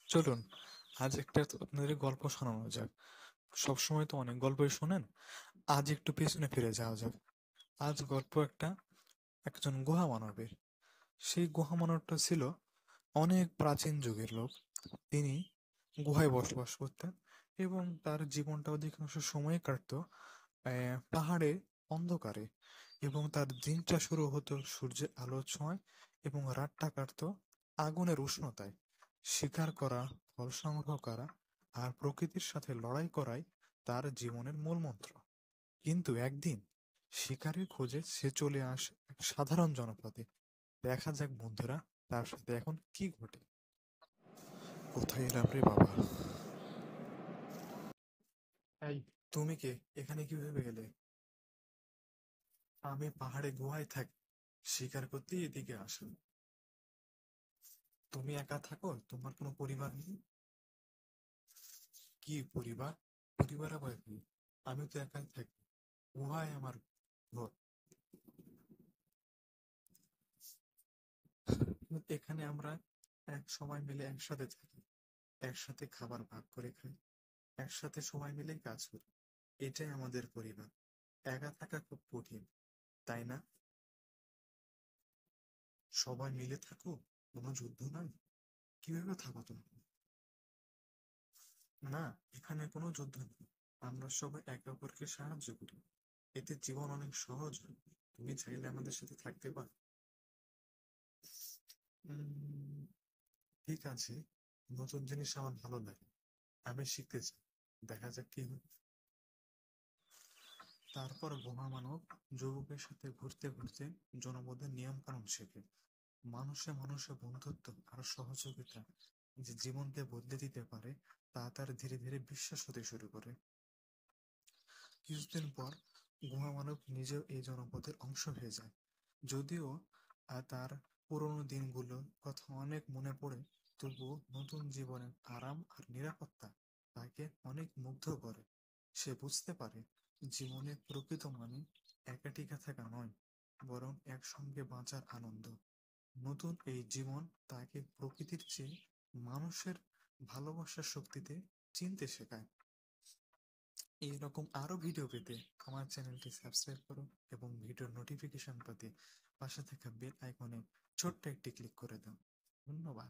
চলুন আজ একটা আপনাদের গল্প শোনানো যাক। সবসময় তো অনেক গল্পই শোনেন। আজ একটু পেছনে ফিরে যাওয়া যাক। আজ গল্প একজন গুহা মানবের। সেই গুহা মানবটা ছিল অনেক প্রাচীন যুগের লোক। তিনি গুহায় বসবাস করতেন এবং তার জীবনটা অধিকাংশ সময় কাটতো পাহাড়ে অন্ধকারে, এবং তার দিনটা শুরু হতো সূর্যের আলোর ছোঁয়ায় এবং রাতটা কাটতো আগুনের উষ্ণতায়। শিকার করা, ফল সংগ্রহ করা আর প্রকৃতির সাথে লড়াই করাই তার জীবনের মূল মন্ত্র। কিন্তু একদিন শিকারের খোঁজে সে চলে আসে এক সাধারণ জনপদে। দেখা যাক বন্ধুরা, তার সাথে এখন কি ঘটে। কোথায় এলাম রে বাবা! এই, তুমি কে? এখানে কিভাবে গেলে? আমি পাহাড়ে গুহায় থাকি, শিকার করতে এদিকে আসো। তুমি একা থাকো? তোমার কোনো পরিবার নেই? কি পরিবার? পরিবার আবার কি? আমি তো একাই থাকি, গুহায় আমার ঘর। এখানে আমরা এক সময় মিলে একসাথে থাকি, একসাথে খাবার ভাগ করে খাই, একসাথে সময় মিলে কাজ করি। এটাই আমাদের পরিবার। একা থাকা খুব কঠিন, তাই না? সবাই মিলে থাকো, কোনো যুদ্ধ নাই। কিভাবে থাকো তুমি? না, এখানে কোনো যুদ্ধ নেই। আমরা সবাই একে অপরকে সাহায্য করি। এতে জীবন অনেক সহজ হয়। তুমি চাইলে আমাদের সাথে থাকতে পারো। উম, ঠিক আছে, নতুন জিনিস আমার ভালো লাগে। আমি শিখতে চাই। দেখা যাক কি হয়। তারপর গুহা মানব যুবকের সাথে ঘুরতে ঘুরতে জনপদের নিয়ম কানুন শেখে। মানুষে মানুষে বন্ধুত্ব আর সহযোগিতা যে জীবনকে বদলে দিতে পারে, তা তার ধীরে ধীরে বিশ্বাস হতে শুরু করে। কিছুদিন পর গুহা মানব নিজেও এই জনপদের অংশ হয়ে যায়। যদিও তার পুরনো দিনগুলোর কথা অনেক মনে পড়ে, তবুও নতুন জীবনের আরাম আর নিরাপত্তা তাকে অনেক মুগ্ধ করে। সে বুঝতে পারে জীবনের প্রকৃত মানে একা টিকে থাকা নয়, বরং একসঙ্গে বাঁচার আনন্দ। নতুন এই জীবন তাকে প্রকৃতির চেয়ে মানুষের ভালোবাসার শক্তিতে চিনতে শেখায়। এইরকম আরো ভিডিও পেতে আমার চ্যানেলটি সাবস্ক্রাইব করো এবং ভিডিওর নোটিফিকেশন পেতে পাশে থাকা বেল আইকনে ছোট্ট একটি ক্লিক করে দাও। ধন্যবাদ।